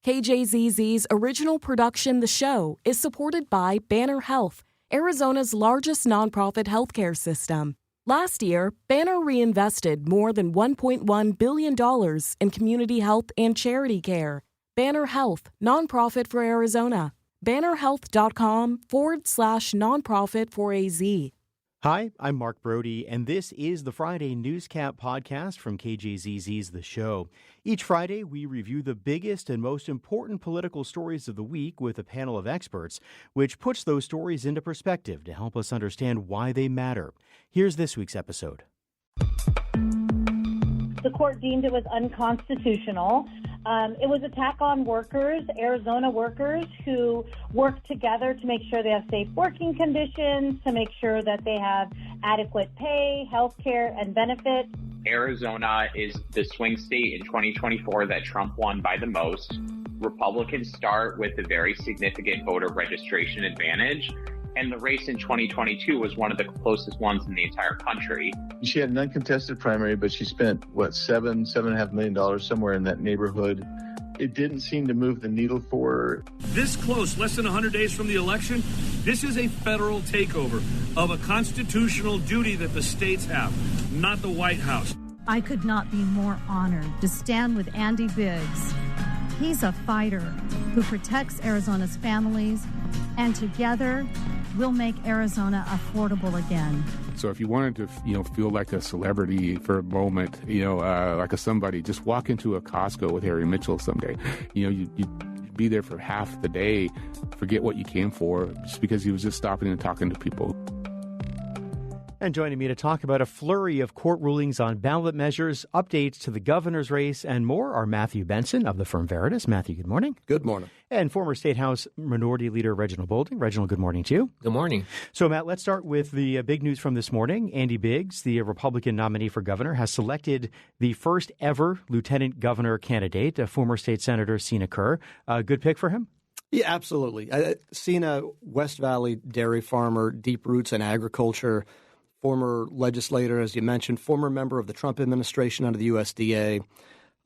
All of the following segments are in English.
KJZZ's original production, The Show, is supported by Banner Health, Arizona's largest nonprofit healthcare system. Last year, Banner reinvested more than $1.1 billion in community health and charity care. Banner Health, nonprofit for Arizona. bannerhealth.com/nonprofit for AZ. Hi, I'm Mark Brody, and this is the Friday Newscap podcast from KJZZ's The Show. Each Friday, we review the biggest and most important political stories of the week with a panel of experts, which puts those stories into perspective to help us understand why they matter. Here's this week's episode. The court deemed it was unconstitutional. It was an attack on workers, Arizona workers, who work together to make sure they have safe working conditions, to make sure that they have adequate pay, health care, and benefits. Arizona is the swing state in 2024 that Trump won by the most. Republicans start with a very significant voter registration advantage. And the race in 2022 was one of the closest ones in the entire country. She had an uncontested primary, but she spent, $7.5 million somewhere in that neighborhood. It didn't seem to move the needle for her. This close, less than 100 days from the election, this is a federal takeover of a constitutional duty that the states have, not the White House. I could not be more honored to stand with Andy Biggs. He's a fighter who protects Arizona's families, and together we'll make Arizona affordable again. So if you wanted to, feel like a celebrity for a moment, like a somebody, just walk into a Costco with Harry Mitchell someday. You'd be there for half the day, forget what you came for, just because he was just stopping and talking to people. And joining me to talk about a flurry of court rulings on ballot measures, updates to the governor's race, and more are Matthew Benson of the firm Veridus. Matthew, good morning. Good morning. And former State House Minority Leader Reginald Boulding. Reginald, good morning to you. Good morning. So, Matt, let's start with the big news from this morning. Andy Biggs, the Republican nominee for governor, has selected the first ever lieutenant governor candidate, former State Senator Sina Kerr. Good pick for him? Yeah, absolutely. Sina, West Valley dairy farmer, deep roots in agriculture, former legislator, as you mentioned, former member of the Trump administration under the USDA,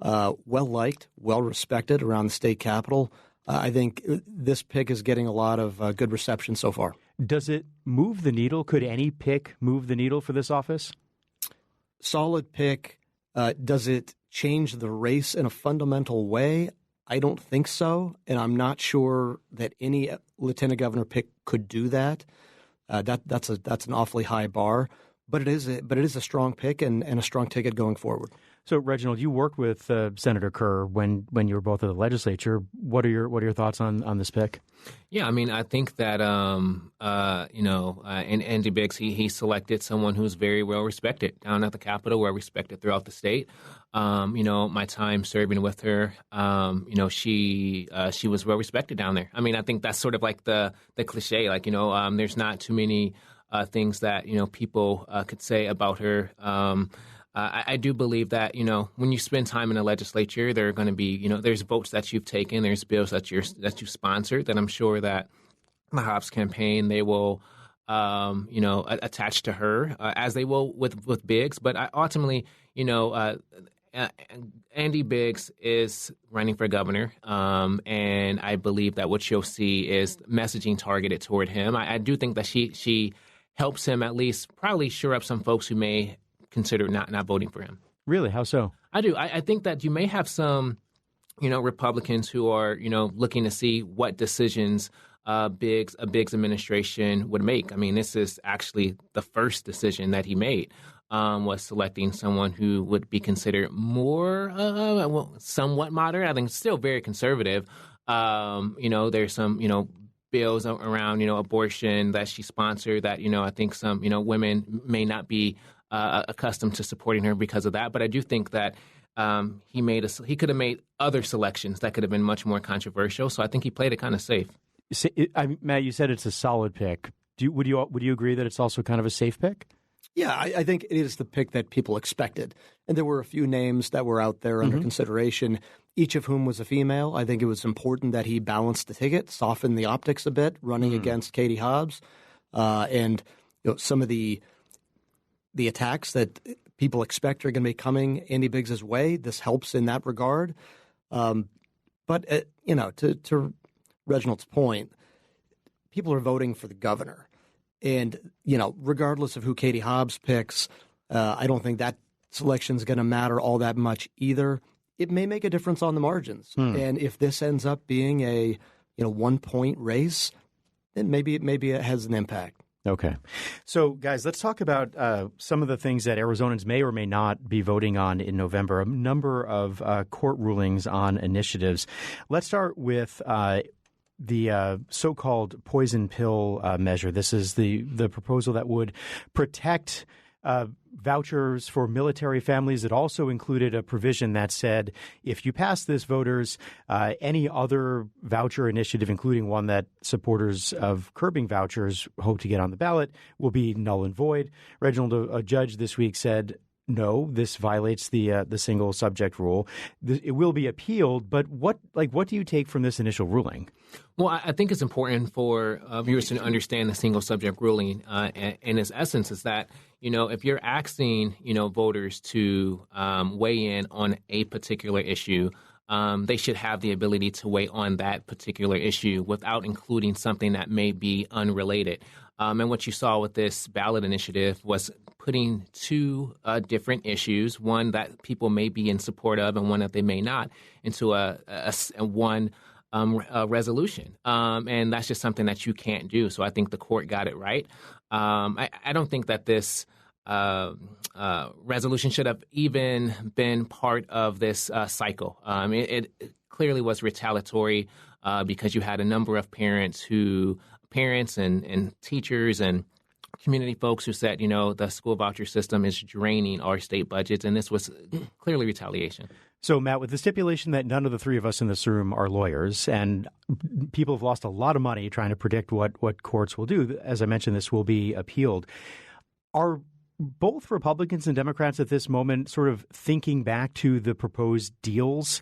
well-liked, well-respected around the state capitol. I think this pick is getting a lot of good reception so far. Does it move the needle? Could any pick move the needle for this office? Solid pick. Does it change the race in a fundamental way? I don't think so, and I'm not sure that any lieutenant governor pick could do that. That's an awfully high bar, but it is a strong pick and a strong ticket going forward. So, Reginald, you worked with Senator Kerr when you were both at the legislature. What are your thoughts on this pick? Yeah, I mean, I think that and Andy Biggs, he selected someone who's very well respected down at the Capitol, well respected throughout the state. My time serving with her, she was well respected down there. I mean, I think that's sort of like the cliche, there's not too many things that people could say about her. I do believe that, when you spend time in the legislature, there are going to be, there's votes that you've taken, there's bills that you've sponsored that I'm sure that the Hobbs campaign, they will, attach to her as they will with Biggs. But ultimately, Andy Biggs is running for governor, and I believe that what you'll see is messaging targeted toward him. I do think that she helps him at least probably shore up some folks who may consider not voting for him. Really? How so? I do. I think that you may have some, Republicans who are, looking to see what decisions a Biggs administration would make. I mean, this is actually the first decision that he made, was selecting someone who would be considered more, somewhat moderate. I think still very conservative. There's some, bills around, abortion that she sponsored that, I think some, women may not be accustomed to supporting her because of that. But I do think that he could have made other selections that could have been much more controversial. So I think he played it kind of safe. Matt, you said it's a solid pick. Would you agree that it's also kind of a safe pick? Yeah, I think it is the pick that people expected. And there were a few names that were out there under consideration, each of whom was a female. I think it was important that he balanced the ticket, softened the optics a bit, running against Katie Hobbs. And some of the attacks that people expect are going to be coming Andy Biggs' way. This helps in that regard. But But, to Reginald's point, people are voting for the governor. And, regardless of who Katie Hobbs picks, I don't think that selection is going to matter all that much either. It may make a difference on the margins. And if this ends up being a 1-point race, then maybe it has an impact. Okay. So, guys, let's talk about some of the things that Arizonans may or may not be voting on in November, a number of court rulings on initiatives. Let's start with the so-called poison pill measure. This is the proposal that would protect vouchers for military families. It also included a provision that said if you pass this, voters, any other voucher initiative, including one that supporters of curbing vouchers hope to get on the ballot, will be null and void. Reginald, a judge this week said, no, this violates the single subject rule. It will be appealed, but what do you take from this initial ruling? Well, I think it's important for viewers to understand the single subject ruling, and its essence is that, if you're asking, voters to weigh in on a particular issue, they should have the ability to weigh on that particular issue without including something that may be unrelated. And what you saw with this ballot initiative was putting two different issues, one that people may be in support of and one that they may not, into one resolution. And that's just something that you can't do. So I think the court got it right. I don't think that this resolution should have even been part of this cycle. It clearly was retaliatory because you had a number of parents and teachers and community folks who said, the school voucher system is draining our state budgets, and this was clearly retaliation. So, Matt, with the stipulation that none of the three of us in this room are lawyers, and people have lost a lot of money trying to predict what courts will do, as I mentioned, this will be appealed. Are both Republicans and Democrats at this moment sort of thinking back to the proposed deals,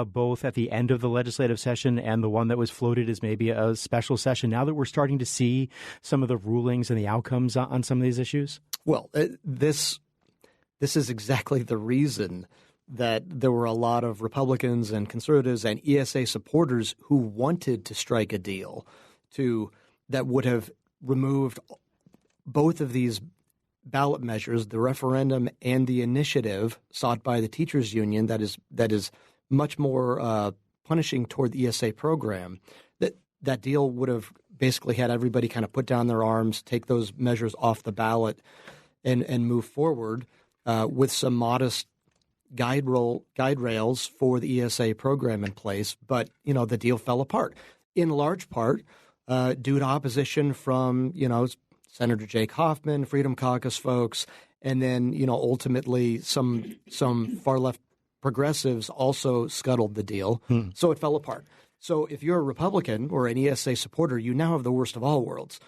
both at the end of the legislative session and the one that was floated as maybe a special session, now that we're starting to see some of the rulings and the outcomes on some of these issues? Well, This is exactly the reason that there were a lot of Republicans and conservatives and ESA supporters who wanted to strike a deal that would have removed both of these ballot measures, the referendum and the initiative sought by the teachers union that is much more punishing toward the ESA program. That deal would have basically had everybody kind of put down their arms, take those measures off the ballot, and move forward with some modest guide rails for the ESA program in place. But the deal fell apart in large part due to opposition from Senator Jake Hoffman, Freedom Caucus folks, and then, ultimately some far left progressives also scuttled the deal. So it fell apart. So if you're a Republican or an ESA supporter, you now have the worst of all worlds.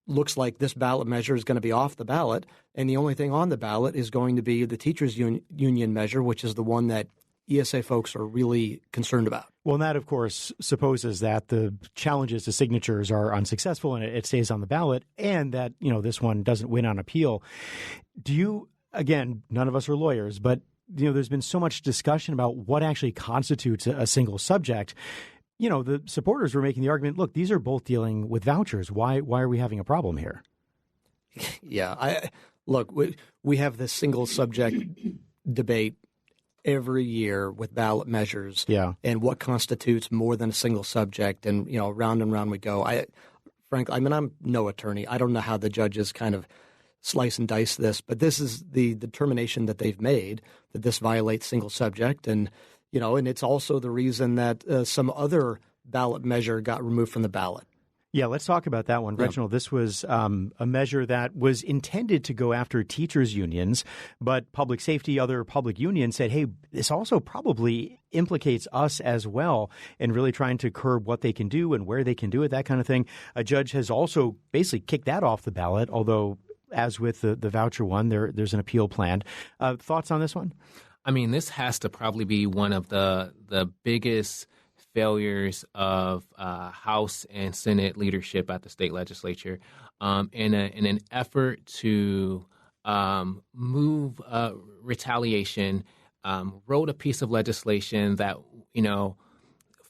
Looks like this ballot measure is going to be off the ballot, and the only thing on the ballot is going to be the teachers union measure, which is the one that ESA folks are really concerned about. Well, and that, of course, supposes that the challenges to signatures are unsuccessful and it stays on the ballot, and that, this one doesn't win on appeal. Do you, again, none of us are lawyers, but, there's been so much discussion about what actually constitutes a single subject. The supporters were making the argument, look, these are both dealing with vouchers. Why are we having a problem here? Yeah, we have this single subject debate every year with ballot measures and what constitutes more than a single subject. And, round and round we go. Frankly, I'm no attorney. I don't know how the judges kind of slice and dice this, but this is the determination that they've made that this violates single subject. And, and it's also the reason that some other ballot measure got removed from the ballot. Yeah, let's talk about that one. Reginald, this was a measure that was intended to go after teachers' unions, but public safety, other public unions said, hey, this also probably implicates us as well in really trying to curb what they can do and where they can do it, that kind of thing. A judge has also basically kicked that off the ballot, although as with the voucher one, there's an appeal planned. Thoughts on this one? I mean, this has to probably be one of the biggest failures of House and Senate leadership at the state legislature in an effort to move retaliation, wrote a piece of legislation that,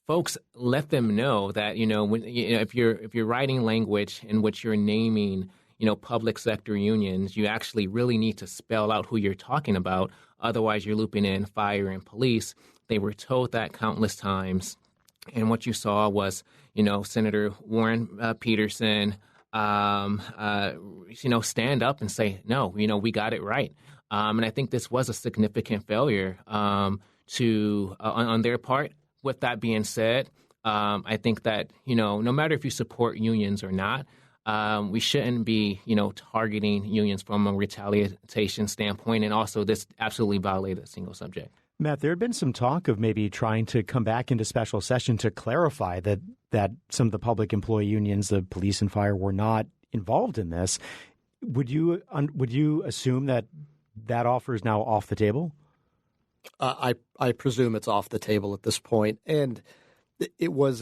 folks, let them know that, if you're writing language in which you're naming, public sector unions, you actually really need to spell out who you're talking about. Otherwise, you're looping in fire and police. They were told that countless times. And what you saw was, Senator Warren Peterson, stand up and say, no, we got it right. And I think this was a significant failure on their part. With that being said, I think that, no matter if you support unions or not, we shouldn't be, targeting unions from a retaliation standpoint. And also, this absolutely violated a single subject. Matt, there had been some talk of maybe trying to come back into special session to clarify that some of the public employee unions, the police and fire, were not involved in this. Would you assume that offer is now off the table? I presume it's off the table at this point, and it was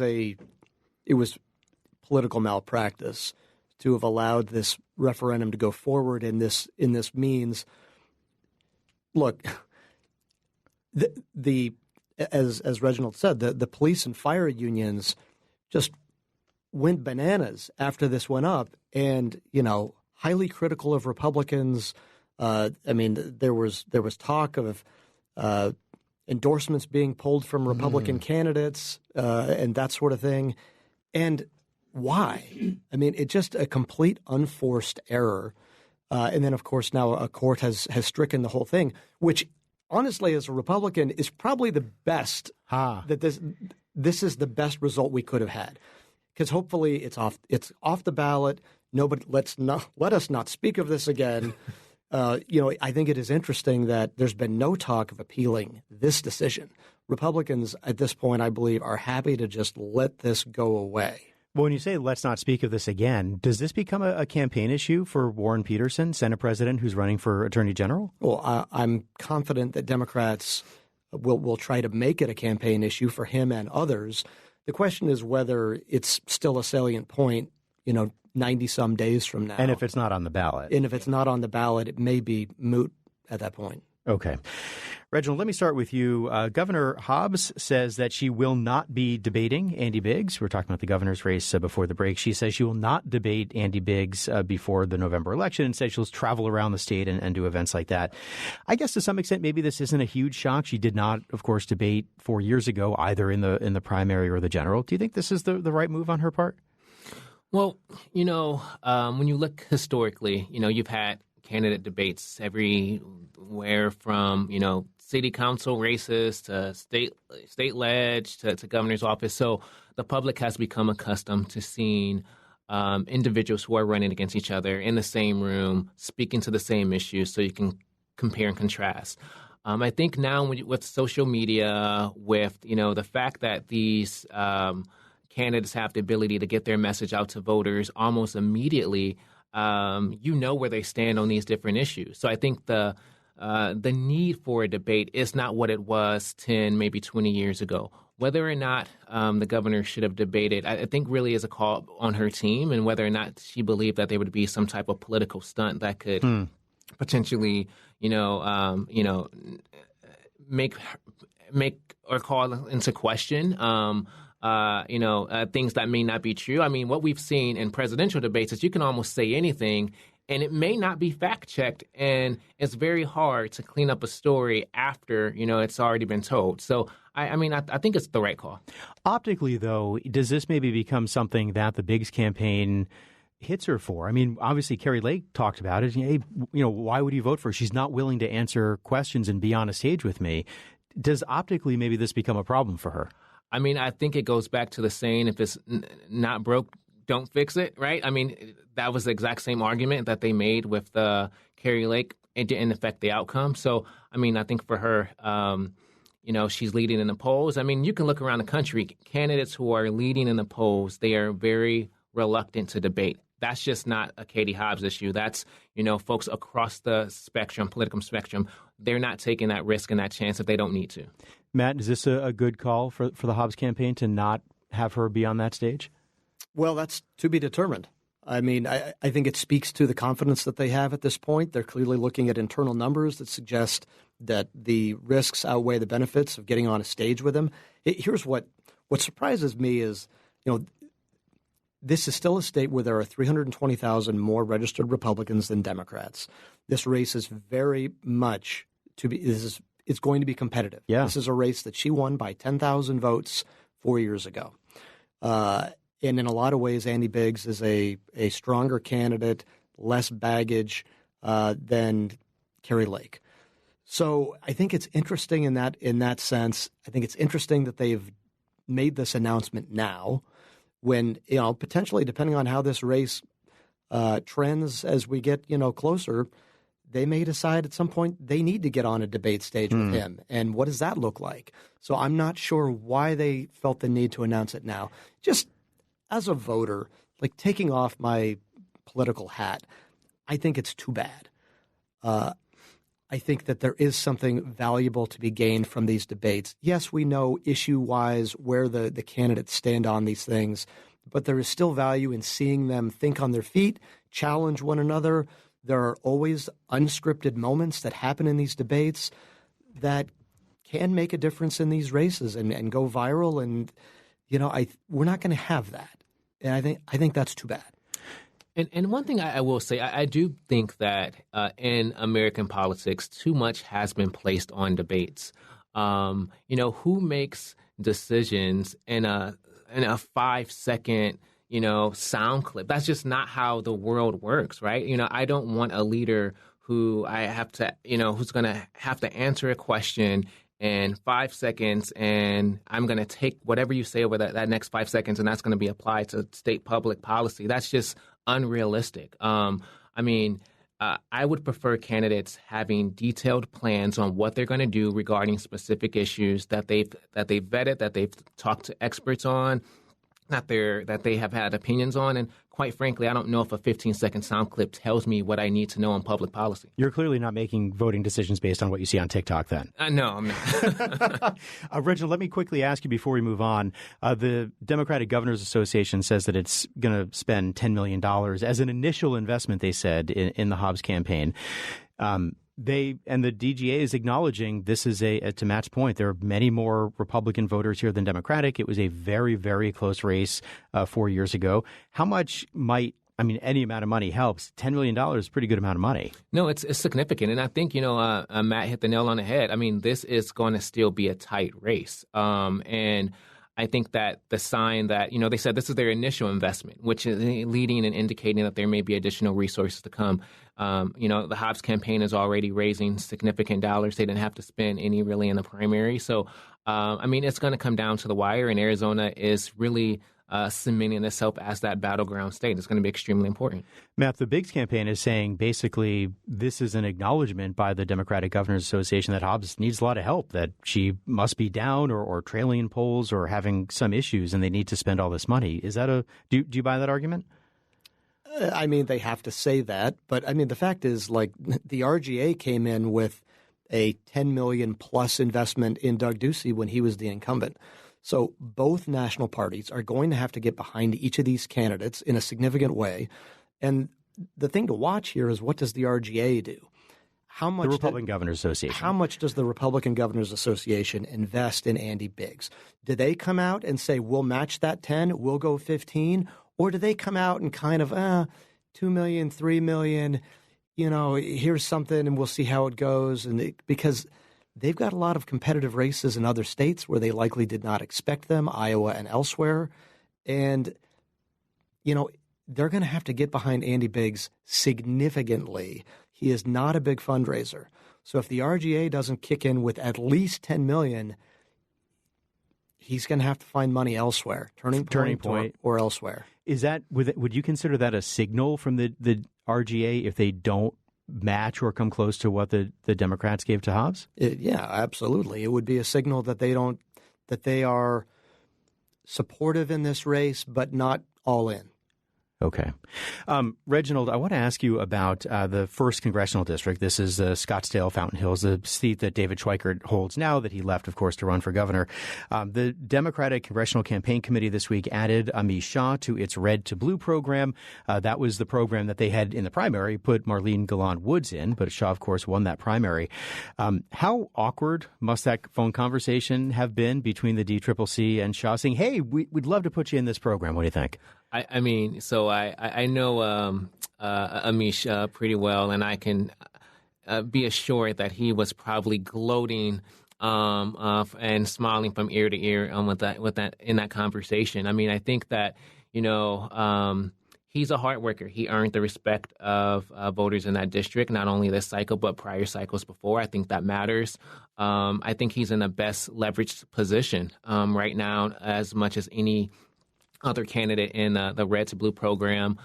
political malpractice to have allowed this referendum to go forward in this means. Look, as Reginald said, the police and fire unions just went bananas after this went up, and highly critical of Republicans. There was talk of endorsements being pulled from Republican candidates and that sort of thing. And why? It's just a complete unforced error. And then, of course, now a court has stricken the whole thing, which honestly, as a Republican, is probably the best. That this is the best result we could have had, because hopefully it's off the ballot. Nobody let us not speak of this again. I think it is interesting that there's been no talk of appealing this decision. Republicans at this point, I believe, are happy to just let this go away. Well, when you say let's not speak of this again, does this become a campaign issue for Warren Peterson, Senate President, who's running for Attorney General? Well, I'm confident that Democrats will try to make it a campaign issue for him and others. The question is whether it's still a salient point, 90-some days from now. And if it's not on the ballot. And if it's not on the ballot, it may be moot at that point. Okay. Reginald, let me start with you. Governor Hobbs says that she will not be debating Andy Biggs. We were talking about the governor's race before the break. She says she will not debate Andy Biggs before the November election, and said she'll travel around the state and do events like that. I guess to some extent, maybe this isn't a huge shock. She did not, of course, debate 4 years ago, either in the primary or the general. Do you think this is the right move on her part? Well, when you look historically, you've had candidate debates everywhere from, city council races to state ledge to governor's office. So the public has become accustomed to seeing individuals who are running against each other in the same room, speaking to the same issues, so you can compare and contrast. I think now with social media, with, the fact that these candidates have the ability to get their message out to voters almost immediately, where they stand on these different issues. So I think the need for a debate is not what it was 10, maybe 20 years ago. Whether or not the governor should have debated, I think really is a call on her team, and whether or not she believed that there would be some type of political stunt that could potentially, make or call into question things that may not be true. I mean, what we've seen in presidential debates is you can almost say anything, and it may not be fact-checked, and it's very hard to clean up a story after, it's already been told. So, I think it's the right call. Optically, though, does this maybe become something that the Biggs campaign hits her for? I mean, obviously, Carrie Lake talked about it. Hey, why would you vote for her? She's not willing to answer questions and be on a stage with me. Does optically maybe this become a problem for her? I mean, I think it goes back to the saying, if it's not broke, don't fix it, right? I mean, that was the exact same argument that they made with Carrie Lake. It didn't affect the outcome. So, I mean, I think for her, she's leading in the polls. I mean, you can look around the country. Candidates who are leading in the polls, they are very reluctant to debate. That's just not a Katie Hobbs issue. That's, folks across the spectrum, political spectrum, they're not taking that risk and that chance if they don't need to. Matt, is this a good call for the Hobbs campaign to not have her be on that stage? Well, that's to be determined. I mean, I think it speaks to the confidence that they have at this point. They're clearly looking at internal numbers that suggest that the risks outweigh the benefits of getting on a stage with him. Here's what What surprises me is, this is still a state where there are 320,000 more registered Republicans than Democrats. This race is very much it's going to be competitive. Yeah. This is a race that she won by 10,000 votes 4 years ago. And in a lot of ways, Andy Biggs is a stronger candidate, less baggage than Carrie Lake. So I think it's interesting in that sense. I think it's interesting that they've made this announcement now when, potentially depending on how this race trends as we get, closer, they may decide at some point they need to get on a debate stage with him. And what does that look like? So I'm not sure why they felt the need to announce it now. Just as a voter, like taking off my political hat, I think it's too bad. I think that there is something valuable to be gained from these debates. Yes, we know issue-wise where the candidates stand on these things, but there is still value in seeing them think on their feet, challenge one another. There are always unscripted moments that happen in these debates that can make a difference in these races and go viral. And, we're not going to have that. And I think that's too bad. And one thing I will say, I do think that in American politics, too much has been placed on debates. Who makes decisions in a 5-second sound clip? That's just not how the world works, right? I don't want a leader who I have to, who's going to have to answer a question in 5 seconds, and I'm going to take whatever you say over that next 5 seconds, and that's going to be applied to state public policy. That's just unrealistic. I would prefer candidates having detailed plans on what they're going to do regarding specific issues that they've vetted, that they've talked to experts on, that they have had opinions on. And quite frankly, I don't know if a 15-second sound clip tells me what I need to know on public policy. You're clearly not making voting decisions based on what you see on TikTok then. No, I'm not. Reginald, let me quickly ask you before we move on. The Democratic Governors Association says that it's going to spend $10 million as an initial investment, they said, in the Hobbs campaign. The DGA is acknowledging this is to Matt's point. There are many more Republican voters here than Democratic. It was a very, very close race 4 years ago. How much any amount of money helps. $10 million is a pretty good amount of money. No, it's significant. And I think, Matt hit the nail on the head. This is going to still be a tight race. And I think that the sign that, they said this is their initial investment, which is leading and indicating that there may be additional resources to come. The Hobbs campaign is already raising significant dollars. They didn't have to spend any really in the primary. So, it's going to come down to the wire, and Arizona is really cementing itself as that battleground state. It's going to be extremely important. Matt, the Biggs campaign is saying basically this is an acknowledgement by the Democratic Governors Association that Hobbs needs a lot of help, that she must be down or trailing in polls or having some issues, and they need to spend all this money. Is that do you buy that argument? They have to say that. But, the fact is, the RGA came in with a $10 million plus investment in Doug Ducey when he was the incumbent. So both national parties are going to have to get behind each of these candidates in a significant way. And the thing to watch here is, what does the RGA do? The Republican Governors Association. How much does the Republican Governors Association invest in Andy Biggs? Do they come out and say, we'll match that 10, we'll go 15? Or do they come out and kind of, $2 million, $3 million, here's something and we'll see how it goes? Because they've got a lot of competitive races in other states where they likely did not expect them, Iowa and elsewhere. And, they're going to have to get behind Andy Biggs significantly. He is not a big fundraiser. So if the RGA doesn't kick in with at least $10 million, he's going to have to find money elsewhere, Turning Point. Or elsewhere. Is that would you consider that a signal from the RGA if they don't match or come close to what the Democrats gave to Hobbs? Yeah, absolutely. It would be a signal that they are supportive in this race, but not all in. Okay. Reginald, I want to ask you about the 1st Congressional District. This is Scottsdale, Fountain Hills, the seat that David Schweikert holds now that he left, of course, to run for governor. The Democratic Congressional Campaign Committee this week added Amish Shah to its Red to Blue program. That was the program that they had in the primary put Marlene Galan Woods in, but Shah, of course, won that primary. How awkward must that phone conversation have been between the DCCC and Shah saying, hey, we'd love to put you in this program? What do you think? I mean, so I know Amish pretty well, and I can be assured that he was probably gloating and smiling from ear to ear with that in that conversation. I mean, I think that he's a hard worker. He earned the respect of voters in that district, not only this cycle but prior cycles before. I think that matters. I think he's in the best leveraged position right now, as much as any other candidate in the Red to Blue program,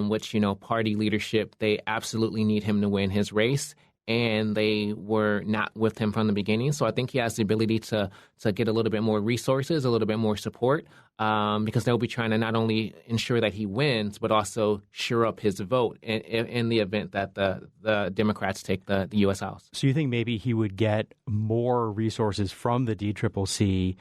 which, party leadership, they absolutely need him to win his race, and they were not with him from the beginning. So I think he has the ability to get a little bit more resources, a little bit more support, because they'll be trying to not only ensure that he wins, but also shore up his vote in the event that the Democrats take the U.S. House. So you think maybe he would get more resources from the DCCC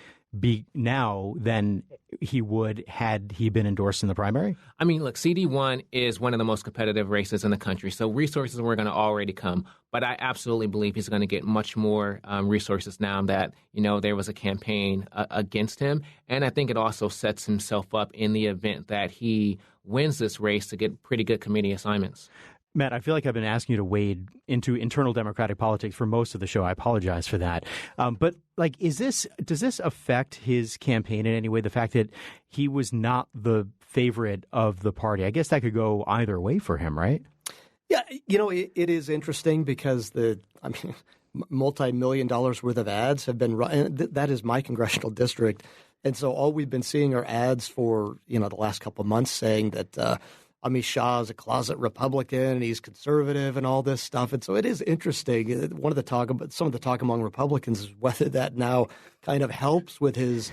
now than he would had he been endorsed in the primary? I mean, look, CD1 is one of the most competitive races in the country, so resources were going to already come. But I absolutely believe he's going to get much more resources now that, there was a campaign against him. And I think it also sets himself up in the event that he wins this race to get pretty good committee assignments. Matt, I feel like I've been asking you to wade into internal Democratic politics for most of the show. I apologize for that. But does this affect his campaign in any way? The fact that he was not the favorite of the party, I guess that could go either way for him, right? Yeah, it is interesting because multi-million dollars worth of ads have been run. That is my congressional district. And so all we've been seeing are ads for, the last couple of months saying that Amish Shah is a closet Republican and he's conservative and all this stuff. And so it is interesting. Some of the talk among Republicans is whether that now kind of helps with his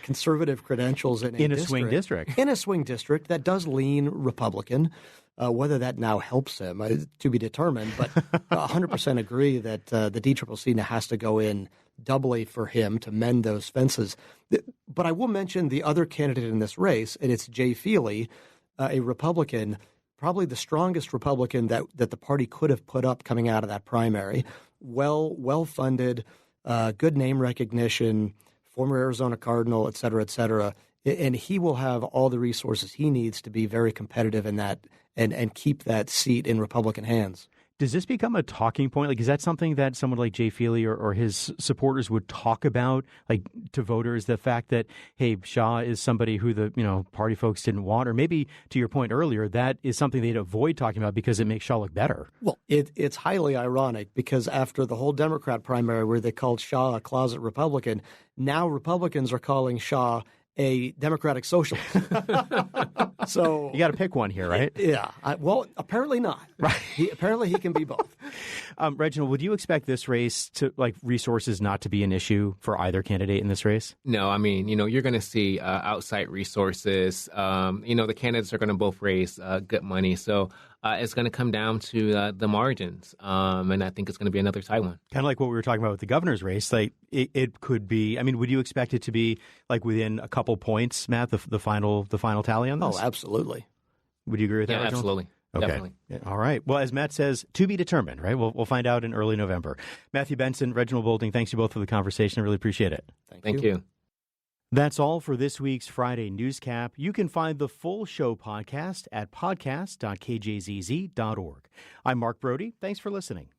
conservative credentials in a swing district. In a swing district that does lean Republican. Whether that now helps him to be determined, but 100% agree that the DCCC now has to go in doubly for him to mend those fences. But I will mention the other candidate in this race, and it's Jay Feely, a Republican, probably the strongest Republican that the party could have put up coming out of that primary. Well-funded, good name recognition, former Arizona Cardinal, et cetera, et cetera. And he will have all the resources he needs to be very competitive in that and keep that seat in Republican hands. Does this become a talking point? Is that something that someone like Jay Feely or his supporters would talk about, to voters, the fact that, hey, Shah is somebody who the, party folks didn't want, or maybe to your point earlier, that is something they'd avoid talking about because it makes Shah look better? Well, it's highly ironic because after the whole Democrat primary where they called Shah a closet Republican, now Republicans are calling Shah a Democratic socialist. So you got to pick one here, right? Yeah. Apparently not. Right. Apparently he can be both. Reginald, would you expect this race to resources not to be an issue for either candidate in this race? No, I mean, you're going to see outside resources. The candidates are going to both raise good money. So it's going to come down to the margins. And I think it's going to be another tight one. Kind of like what we were talking about with the governor's race. It could be, would you expect it to be within a couple points, Matt, the final tally on this? Oh, absolutely. Would you agree with that, Yeah, Reginald? absolutely. Okay. Definitely. Yeah, all right. Well, as Matt says, to be determined, right? We'll find out in early November. Matthew Benson, Reginald Bolding, thanks you both for the conversation. I really appreciate it. Thank you. That's all for this week's Friday Newscap. You can find the full show podcast at podcast.kjzz.org. I'm Mark Brody. Thanks for listening.